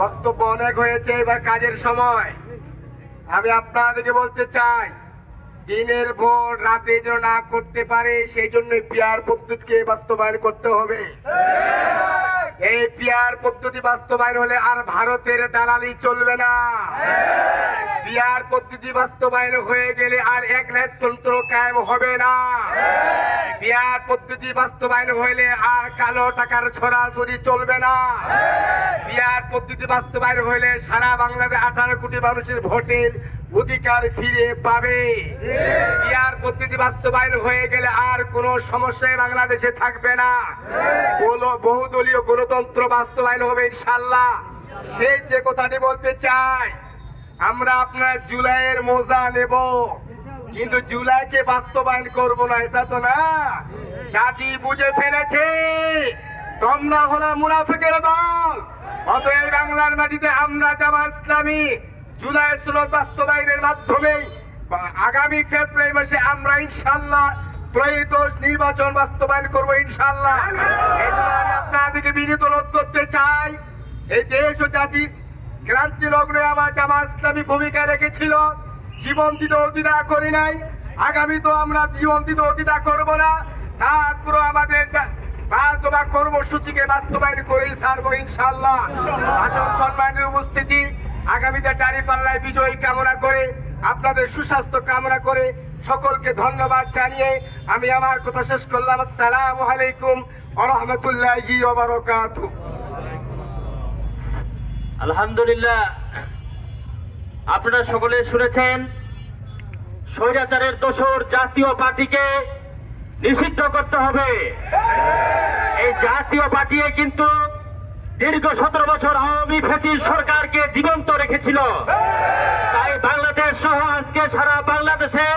বক্তব্য অনেক হয়েছে, এবার কাজের সময়। আমি আপনাদেরকে বলতে চাই, দিনের ভোট রাতে যেন না করতে পারে, সেই জন্য পিআর পদ্ধতিকে বাস্তবায়ন করতে হবে। এই পিআর পদ্ধতি বাস্তবায়ন হলে আর ভারতের দালালি চলবে না। পিআর পদ্ধতি বাস্তবায়ন হয়ে গেলে আর একনায়কতন্ত্র কায়েম হবে না। পিআর পদ্ধতি বাস্তবায়ন হইলে আর কালো টাকার ছড়াছড়ি চলবে না। পিআর পদ্ধতি বাস্তবায়ন হইলে সারা বাংলাদেশে 18 কোটি মানুষের ভোটের অধিকার ফিরে পাবে। পিআর পদ্ধতি বাস্তবায়ন হয়ে গেলে আর কোনো সমস্যায় বাংলাদেশে থাকবে না। বহুদলীয় গণতন্ত্র বাস্তবায়ন হবে ইনশাআল্লাহ। সেই যে কথাটি বলতে চাই, আমরা আপনার জুলাইয়ের মজা নেব, কিন্তু জুলাইকে বাস্তবায়ন করব না, এটা তো না। জাতি বুঝে ফেলেছে তোমরা হলো মুনাফিকের দল। অতএব বাংলার মাটিতে আমরা জামাত ইসলামী জুলাই সনদ বাস্তবায়নের মাধ্যমে আগামী ফেব্রুয়ারি মাসে আমরা ইনশাআল্লাহ ত্রয়োদশ নির্বাচন বাস্তবায়ন করব ইনশাআল্লাহ। আমি আপনাদেরকে বিনীত অনুরোধ করতে চাই, এই দেশ ও জাতির ক্রান্তি লগ্নে আমার জামাত ইসলামী ভূমিকা রেখেছিল। জীবন দিতে অতিদা করি নাই, আগামী তো আমরা জীবন দিতে অতিদা করব না। তারপর আমাদের কর্মসূচিকে বাস্তবায়ন করে ছাড়বো ইনশাআল্লাহ। আসল সম্মানের উপস্থিতি, আগামীতে দাঁড়িপাল্লায় বিজয়ী কামনা করে, আপনাদের সুস্বাস্থ্য কামনা করে, সকলকে ধন্যবাদ জানিয়ে আমি আমার কথা শেষ করলাম। আসসালামু আলাইকুম ওয়া রাহমাতুল্লাহি ওয়া বারাকাতুহু। আলহামদুলিল্লাহ, আপনারা সকলে শুনেছেন, স্বৈরাচারের দোসর জাতীয় পার্টিকে নিষিদ্ধ করতে হবে। এই জাতীয় পার্টি কিন্তু দীর্ঘ 17 বছর আওয়ামী ফ্যাসিস্ট সরকারকে জীবন্ত রেখেছিল। তাই বাংলাদেশ সহ আজকে সারা বাংলাদেশে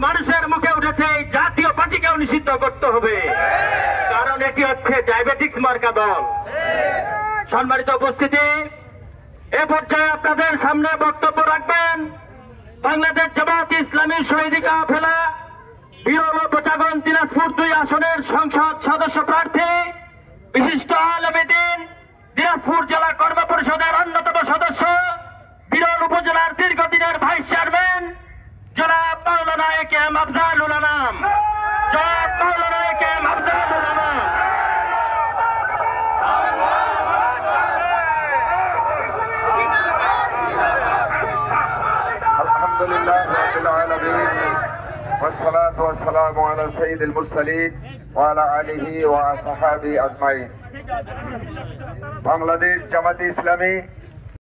মানুষের মুখে উঠেছে এই জাতীয় পার্টিকেও নিষিদ্ধ করতে হবে, কারণ এটি হচ্ছে ডায়াবেটিক্স মার্কা দল। সম্মানিত উপস্থিতি, এ পর্যায়ে আপনাদের সামনে বক্তব্য রাখবেন বাংলাদেশ জামাত ইসলামী শহীদ কাফেলা বিরল প্রচাগণ দিনাজপুর 2 আসনের সংসদ সদস্য প্রার্থী, বিশিষ্ট আলেমে দ্বীন, দিনাজপুর জেলা কর্ম পরিষদের অন্যতম সদস্য, বিরল উপজেলার দীর্ঘদিনের ভাইস চেয়ারম্যান জনাব মাওলানা এ.কে.এম. আফজালুল আনাম। জনাব মাওলানা এ.কে.এম. আফজালুল আনাম। আলহামদুলিল্লাহ রাব্বিল আলামিন والصلاة والسلام على سيد المرسلين وعلى آله وصحبه أجمعين। বাংলাদেশ জামাতে ইসলামী